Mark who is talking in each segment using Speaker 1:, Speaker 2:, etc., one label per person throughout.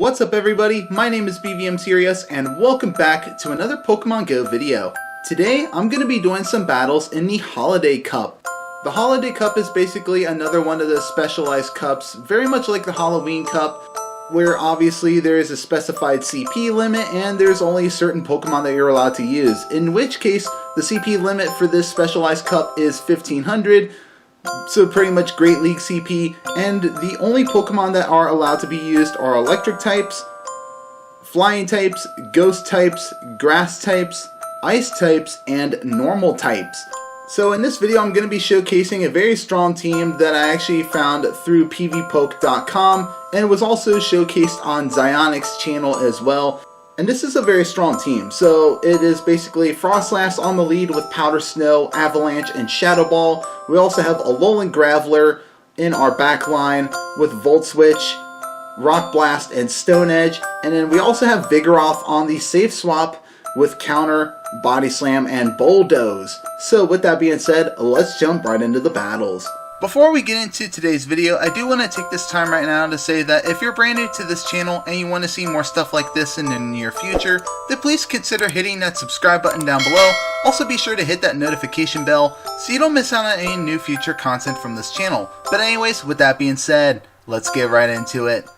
Speaker 1: What's up everybody, my name is BVMSerious and welcome back to another Pokemon Go video. Today I'm going to be doing some battles in the Holiday Cup. The Holiday Cup is basically another one of the specialized cups, very much like the Halloween Cup, where obviously there is a specified CP limit and there's only certain Pokemon that you're allowed to use. In which case, the CP limit for this specialized cup is 1500. So pretty much Great League CP, and the only Pokemon that are allowed to be used are electric types, flying types, ghost types, grass types, ice types, and normal types. So in this video I'm going to be showcasing a very strong team that I actually found through pvpoke.com and was also showcased on Zionic's channel as well. And this is a very strong team. So it is basically Frostlass on the lead with Powder Snow, Avalanche, and Shadow Ball. We also have Alolan Graveler in our back line with Volt Switch, Rock Blast, and Stone Edge. And then we also have Vigoroth on the safe swap with Counter, Body Slam, and Bulldoze. So with that being said, let's jump right into the battles. Before we get into today's video, I do want to take this time right now to say that if you're brand new to this channel and you want to see more stuff like this in the near future, then please consider hitting that subscribe button down below. Also be sure to hit that notification bell so you don't miss out on any new future content from this channel. But anyways, with that being said, let's get right into it.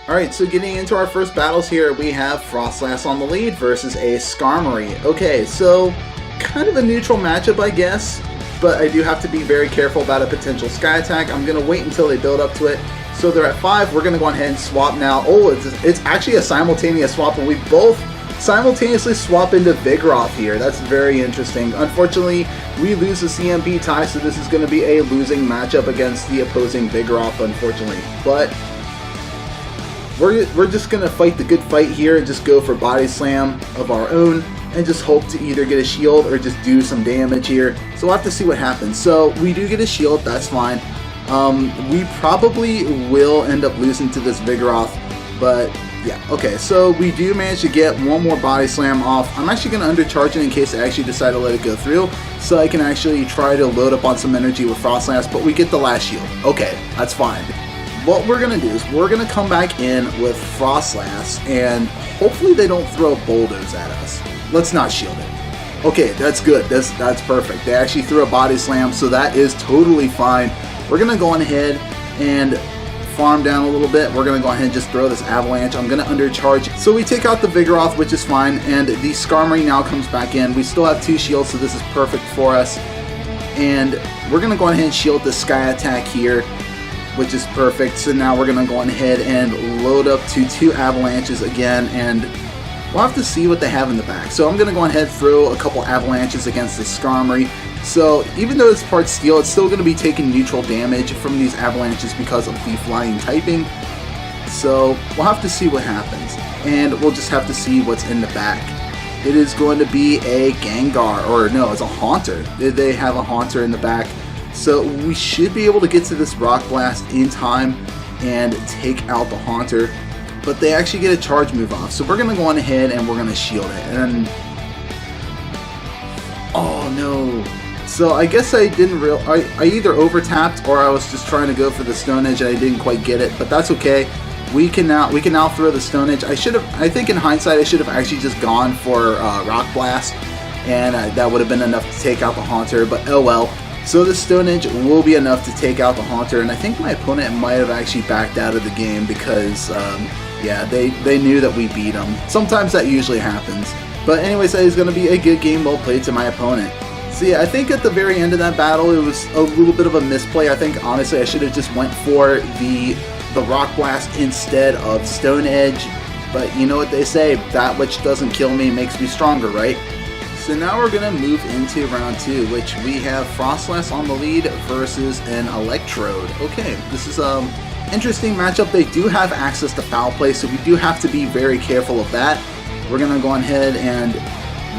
Speaker 1: Alright, so getting into our first battles here, we have Frostlass on the lead versus a Skarmory. Okay, so kind of a neutral matchup, I guess. But I do have to be very careful about a potential Sky Attack. I'm going to wait until they build up to it. So they're at 5. We're going to go ahead and swap now. Oh, it's actually a simultaneous swap, and we both simultaneously swap into Vigoroth here. That's very interesting. Unfortunately, we lose the CMP tie, so this is going to be a losing matchup against the opposing Vigoroth, unfortunately. But we're just going to fight the good fight here and just go for Body Slam of our own, and just hope to either get a shield or just do some damage here. So we'll have to see what happens. So we do get a shield, that's fine. We probably will end up losing to this Vigoroth, but yeah, okay. So we do manage to get one more Body Slam off. I'm actually going to undercharge it in case I actually decide to let it go through, so I can actually try to load up on some energy with Frostlass, but we get the last shield. Okay, that's fine. What we're going to do is we're going to come back in with Frostlass, and hopefully they don't throw Bulldoze at us. Let's not shield it. Okay, that's good. That's perfect. They actually threw a Body Slam, so that is totally fine. We're going to go on ahead and farm down a little bit. We're going to go ahead and just throw this Avalanche. I'm going to undercharge. So we take out the Vigoroth, which is fine, and the Skarmory now comes back in. We still have 2 shields, so this is perfect for us. And we're going to go ahead and shield the Sky Attack here, which is perfect. So now we're going to go on ahead and load up to 2 Avalanches again, and we'll have to see what they have in the back. So I'm going to go ahead and throw a couple Avalanches against the Skarmory. So even though it's part Steel, it's still going to be taking neutral damage from these Avalanches because of the flying typing. So we'll have to see what happens. And we'll just have to see what's in the back. It is going to be a Gengar, or no, it's a Haunter. They have a Haunter in the back. So we should be able to get to this Rock Blast in time and take out the Haunter. But they actually get a charge move off. So we're going to go on ahead and we're going to shield it. And oh no. So I guess I didn't I either over-tapped or I was just trying to go for the Stone Edge and I didn't quite get it. But that's okay. We can now throw the Stone Edge. I think in hindsight I should have actually just gone for Rock Blast. And that would have been enough to take out the Haunter. But oh well. So the Stone Edge will be enough to take out the Haunter. And I think my opponent might have actually backed out of the game because yeah, they knew that we beat them. Sometimes that usually happens. But anyways, that is going to be a good game well played to my opponent. So yeah, I think at the very end of that battle, it was a little bit of a misplay. I think, honestly, I should have just went for the Rock Blast instead of Stone Edge. But you know what they say, that which doesn't kill me makes me stronger, right? So now we're going to move into round 2, which we have Frostlass on the lead versus an Electrode. Okay, this is interesting matchup. They do have access to Foul Play, so we do have to be very careful of that. We're going to go ahead and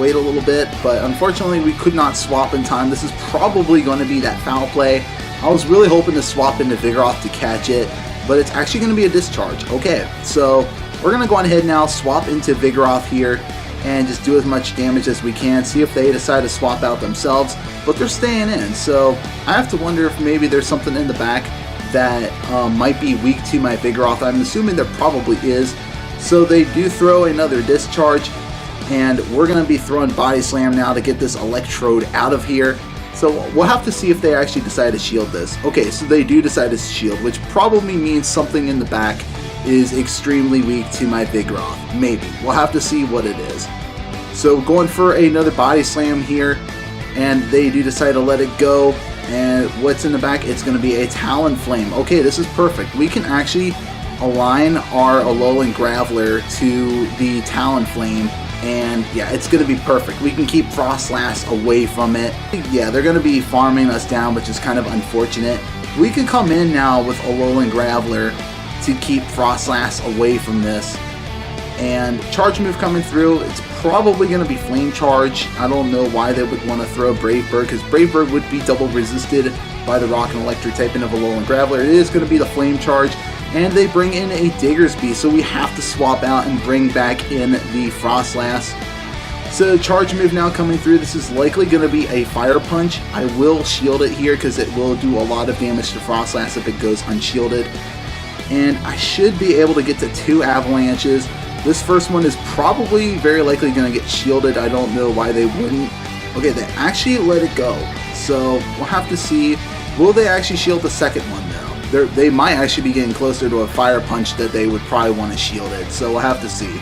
Speaker 1: wait a little bit, but unfortunately we could not swap in time. This is probably going to be that Foul Play. I was really hoping to swap into Vigoroth to catch it, but it's actually going to be a discharge. Okay, so we're going to go on ahead now, swap into Vigoroth here, and just do as much damage as we can, see if they decide to swap out themselves, but they're staying in, so I have to wonder if maybe there's something in the back that might be weak to my Vigoroth. I'm assuming there probably is, So they do throw another discharge, and we're going to be throwing Body Slam now to get this Electrode out of here. So we'll have to see if they actually decide to shield this. Okay, so they do decide to shield, which probably means something in the back is extremely weak to my Vigoroth. Maybe. We'll have to see what it is. So going for another Body Slam here, and they do decide to let it go. And what's in the back? It's going to be a Talonflame. Okay, this is perfect. We can actually align our Alolan Graveler to the Talonflame, and yeah, it's going to be perfect. We can keep Frostlass away from it. Yeah, they're going to be farming us down, which is kind of unfortunate. We can come in now with Alolan Graveler to keep Frostlass away from this. And Charge Move coming through, it's probably going to be Flame Charge. I don't know why they would want to throw Brave Bird, because Brave Bird would be double resisted by the Rock and Electric typing of Alolan Graveler. It is going to be the Flame Charge, and they bring in a Diggersby, so we have to swap out and bring back in the Frostlass. So Charge Move now coming through. This is likely going to be a Fire Punch. I will shield it here because it will do a lot of damage to Frostlass if it goes unshielded. And I should be able to get to 2 Avalanches. This first one is probably very likely going to get shielded. I don't know why they wouldn't. Okay, they actually let it go. So we'll have to see. Will they actually shield the second one though? They might actually be getting closer to a Fire Punch that they would probably want to shield it. So we'll have to see.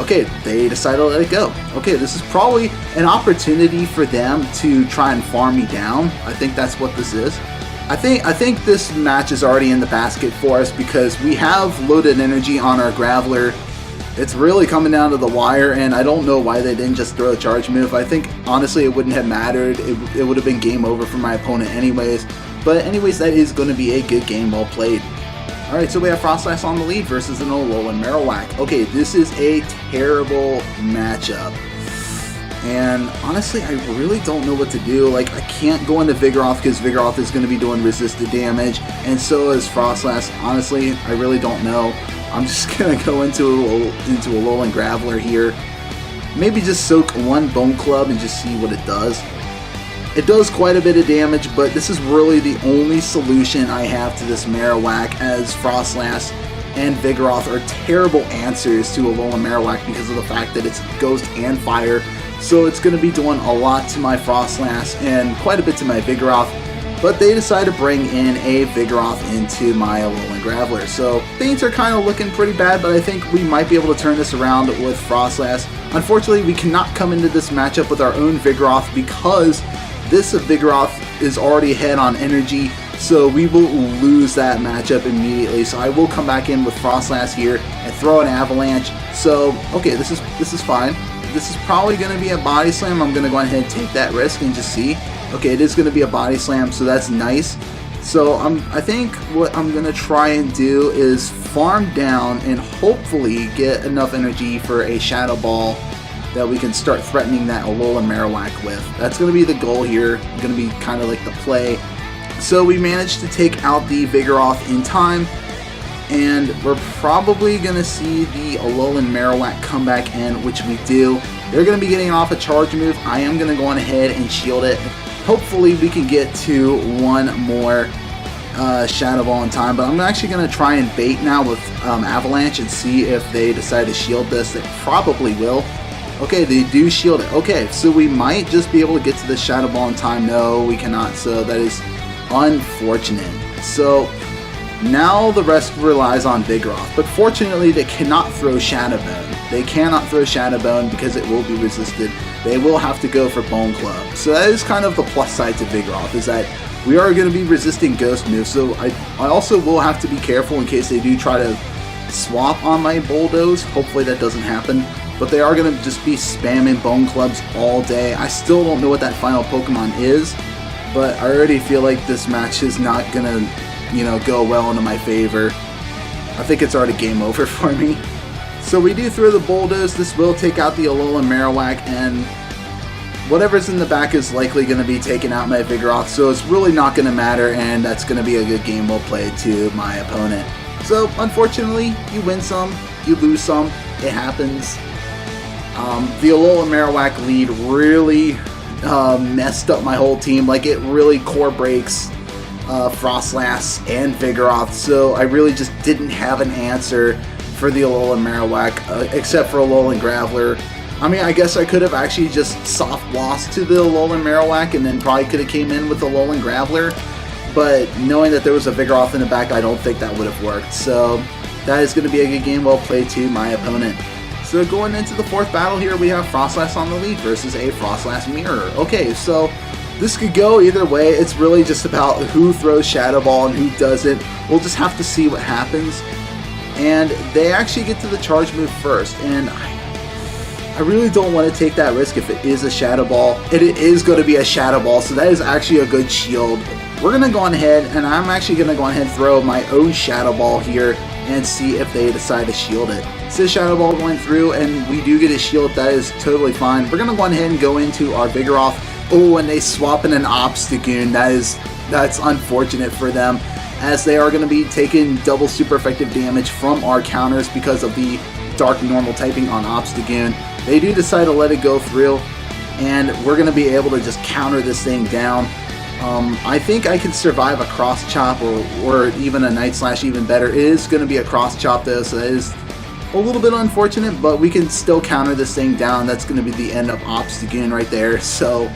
Speaker 1: Okay, they decided to let it go. Okay, this is probably an opportunity for them to try and farm me down. I think that's what this is. I think this match is already in the basket for us because we have loaded energy on our Graveler. It's really coming down to the wire, and I don't know why they didn't just throw a Charge Move. I think, honestly, it wouldn't have mattered. It would have been game over for my opponent anyways. But anyways, that is going to be a good game, well played. Alright, so we have Frostlass on the lead versus an Alolan Mravunac. Okay, this is a terrible matchup. And honestly, I really don't know what to do. Like, I can't go into Vigoroth because Vigoroth is going to be doing resisted damage, and so is Frostlass. Honestly, I really don't know. I'm just going to go into Alolan Graveler here. Maybe just soak one Bone Club and just see what it does. It does quite a bit of damage, but this is really the only solution I have to this Mravunac, as Frostlass and Vigoroth are terrible answers to Alolan Mravunac because of the fact that it's Ghost and Fire. So it's going to be doing a lot to my Frostlass and quite a bit to my Vigoroth. But they decide to bring in a Vigoroth into my Alolan Graveler. So things are kind of looking pretty bad, but I think we might be able to turn this around with Frostlass. Unfortunately, we cannot come into this matchup with our own Vigoroth because this Vigoroth is already ahead on energy. So we will lose that matchup immediately. So I will come back in with Frostlass here and throw an Avalanche. So, okay, this is fine. This is probably going to be a Body Slam. I'm going to go ahead and take that risk and just see. Okay, it is going to be a Body Slam, so that's nice. So I think what I'm going to try and do is farm down and hopefully get enough energy for a Shadow Ball that we can start threatening that Alolan Mravunac with. That's going to be the goal here. Going to be kind of like the play. So we managed to take out the Vigoroth in time, and we're probably going to see the Alolan Mravunac come back in, which we do. They're going to be getting off a Charge Move. I am going to go on ahead and shield it. Hopefully we can get to one more Shadow Ball in time, but I'm actually going to try and bait now with Avalanche and see if they decide to shield this. They probably will. Okay, they do shield it. Okay, so we might just be able to get to the Shadow Ball in time. No, we cannot, so that is unfortunate. So now the rest relies on Vigoroth, but fortunately they cannot throw Shadow Bone. They cannot throw Shadow Bone because it will be resisted. They will have to go for Bone Club. So that is kind of the plus side to Vigoroth, is that we are going to be resisting Ghost moves. So I also will have to be careful in case they do try to swap on my Bulldoze. Hopefully that doesn't happen. But they are going to just be spamming Bone Clubs all day. I still don't know what that final Pokemon is, but I already feel like this match is not going to, go well into my favor. I think it's already game over for me. So we do throw the Bulldoze. This will take out the Alolan Mravunac, and whatever's in the back is likely going to be taking out my Vigoroth, so it's really not going to matter, and that's going to be a good game well played to my opponent. So unfortunately, you win some, you lose some, it happens. The Alolan Mravunac lead really messed up my whole team. Like, it really core breaks Frostlass and Vigoroth, so I really just didn't have an answer for the Alolan Mravunac, except for Alolan Graveler. I mean, I guess I could have actually just soft lost to the Alolan Mravunac and then probably could have came in with the Alolan Graveler. But knowing that there was a Vigoroth in the back, I don't think that would have worked. So that is going to be a good game, well played to my opponent. So going into the fourth battle here, we have Frostlass on the lead versus a Frostlass Mirror. Okay, so this could go either way. It's really just about who throws Shadow Ball and who doesn't. We'll just have to see what happens. And they actually get to the charge move first, and I really don't want to take that risk if it is a Shadow Ball. It is going to be a Shadow Ball, so that is actually a good shield. We're going to go on ahead, and I'm actually going to go on ahead and throw my own Shadow Ball here and see if they decide to shield it. So Shadow Ball going through, and we do get a shield. That is totally fine. We're going to go on ahead and go into our Vigoroth. Oh, and they swap in an Obstagoon. That's unfortunate for them, as they are going to be taking double super effective damage from our counters because of the dark normal typing on Obstagoon. They do decide to let it go through, and we're going to be able to just counter this thing down. I think I can survive a Cross Chop or even a Night Slash even better. It is going to be a Cross Chop though, so that is a little bit unfortunate, but we can still counter this thing down. That's going to be the end of Obstagoon right there. So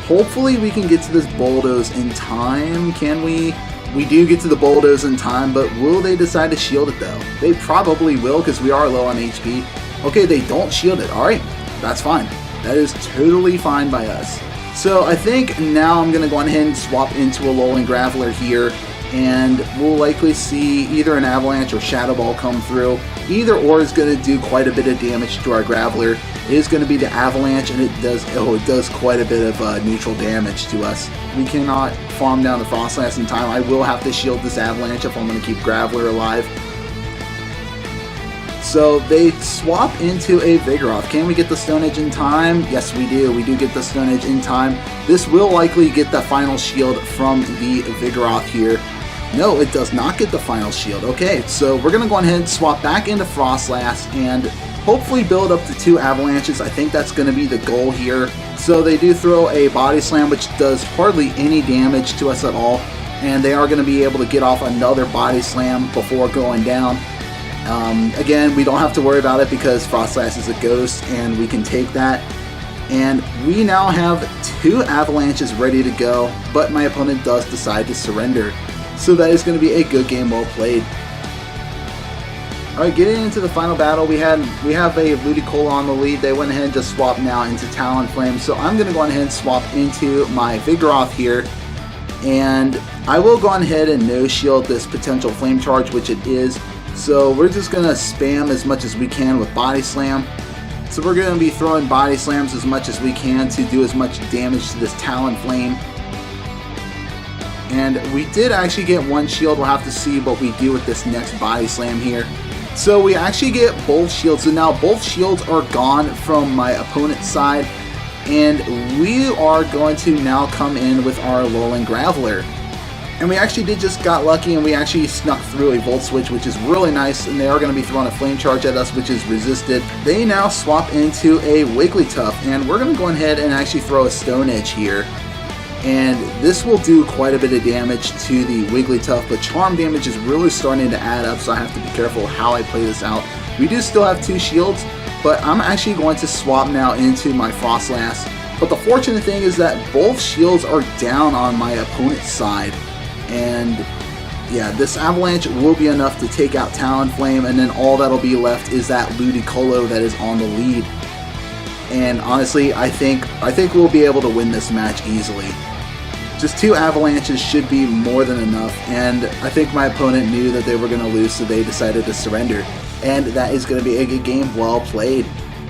Speaker 1: hopefully we can get to this Bulldoze in time. Can we? We do get to the Bulldoze in time, but will they decide to shield it though? They probably will, because we are low on HP. Okay, they don't shield it. Alright, that's fine. That is totally fine by us. So I think now I'm going to go ahead and swap into Alolan Graveler here, and we'll likely see either an Avalanche or Shadow Ball come through. Either or is going to do quite a bit of damage to our Graveler. It is going to be the Avalanche, and it does quite a bit of neutral damage to us. We cannot farm down the Frostlass in time. I will have to shield this Avalanche if I'm going to keep Graveler alive. So they swap into a Vigoroth. Can we get the Stone Edge in time? Yes, we do. We do get the Stone Edge in time. This will likely get the final shield from the Vigoroth here. No, it does not get the final shield. Okay, so we're going to go ahead and swap back into Frostlass and hopefully build up to 2 Avalanches. I think that's going to be the goal here. So they do throw a Body Slam, which does hardly any damage to us at all. And they are going to be able to get off another Body Slam before going down. Again, we don't have to worry about it because Frostlass is a ghost and we can take that. And we now have 2 Avalanches ready to go, but my opponent does decide to surrender. So that is going to be a good game, well played. Alright, getting into the final battle, we have a Ludicolo on the lead. They went ahead and just swapped now into Talonflame. So I'm going to go ahead and swap into my Vigoroth here. And I will go on ahead and no shield this potential Flame Charge, which it is. So we're just going to spam as much as we can with Body Slam. So we're going to be throwing Body Slams as much as we can to do as much damage to this Talonflame. And we did actually get 1 shield. We'll have to see what we do with this next Body Slam here. So we actually get both shields. So now both shields are gone from my opponent's side. And we are going to now come in with our Alolan Graveler. And we actually just got lucky, and we actually snuck through a Volt Switch, which is really nice, and they are going to be throwing a Flame Charge at us, which is resisted. They now swap into a Wigglytuff, and we're going to go ahead and actually throw a Stone Edge here. And this will do quite a bit of damage to the Wigglytuff, but charm damage is really starting to add up, so I have to be careful how I play this out. We do still have 2 shields, but I'm actually going to swap now into my Frostlass. But the fortunate thing is that both shields are down on my opponent's side. And yeah, this Avalanche will be enough to take out Talonflame, and then all that'll be left is that Ludicolo that is on the lead. And honestly, I think we'll be able to win this match easily. Just 2 Avalanches should be more than enough, and I think my opponent knew that they were going to lose, so they decided to surrender. And that is going to be a good game, well played.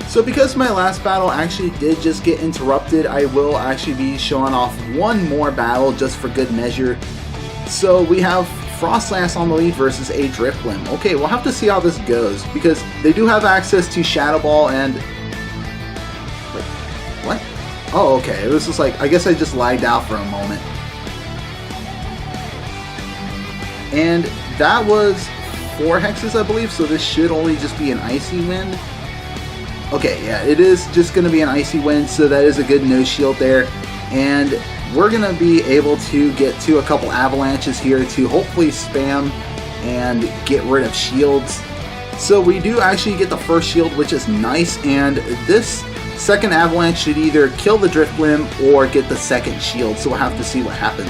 Speaker 1: So because my last battle actually did just get interrupted, I will actually be showing off one more battle just for good measure. So we have Frostlass on the lead versus a Drifblim. Okay, we'll have to see how this goes, because they do have access to Shadow Ball and... Wait, what? Oh, okay, it was just like, I guess I just lagged out for a moment. And that was 4 hexes, I believe, so this should only just be an Icy Wind. Okay, yeah, it is just going to be an Icy Wind, so that is a good no shield there. And we're going to be able to get to a couple Avalanches here to hopefully spam and get rid of shields. So we do actually get the first shield, which is nice, and this second avalanche should either kill the Driftblim or get the second shield, so we'll have to see what happens.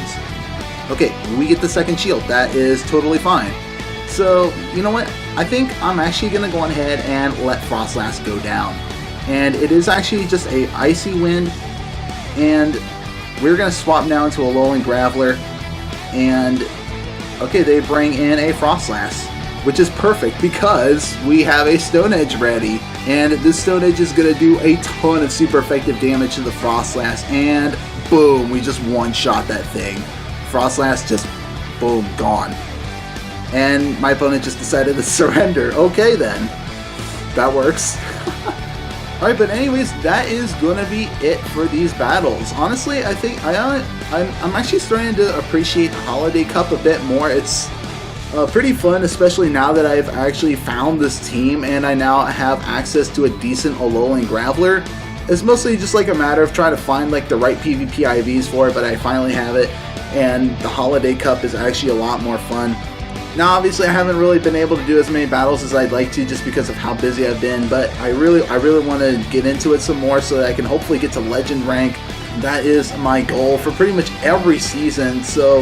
Speaker 1: Okay, we get the second shield. That is totally fine. So, you know what? I think I'm actually going to go ahead and let Frostlass go down. And it is actually just a Icy Wind, and we're going to swap now into a Alolan Graveler, and okay, they bring in a Frostlass, which is perfect because we have a Stone Edge ready, and this Stone Edge is going to do a ton of super effective damage to the Frostlass, and boom, we just one-shot that thing. Frostlass just, boom, gone. And my opponent just decided to surrender. Okay then, that works. Alright, but anyways, that is gonna be it for these battles. Honestly, I think I'm actually starting to appreciate the Holiday Cup a bit more. It's pretty fun, especially now that I've actually found this team and I now have access to a decent Alolan Graveler. It's mostly just like a matter of trying to find like the right PvP IVs for it, but I finally have it, and the Holiday Cup is actually a lot more fun. Now obviously I haven't really been able to do as many battles as I'd like to just because of how busy I've been, but I really want to get into it some more so that I can hopefully get to Legend rank. That is my goal for pretty much every season, so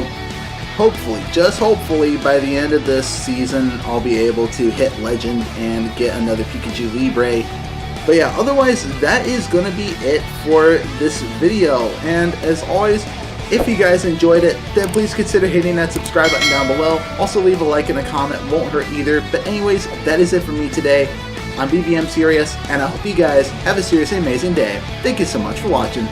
Speaker 1: hopefully, just hopefully, by the end of this season I'll be able to hit Legend and get another Pikachu Libre. But yeah, otherwise that is going to be it for this video, and as always, if you guys enjoyed it, then please consider hitting that subscribe button down below. Also leave a like and a comment, won't hurt either. But anyways, that is it for me today. I'm BVMSerious, and I hope you guys have a seriously amazing day. Thank you so much for watching.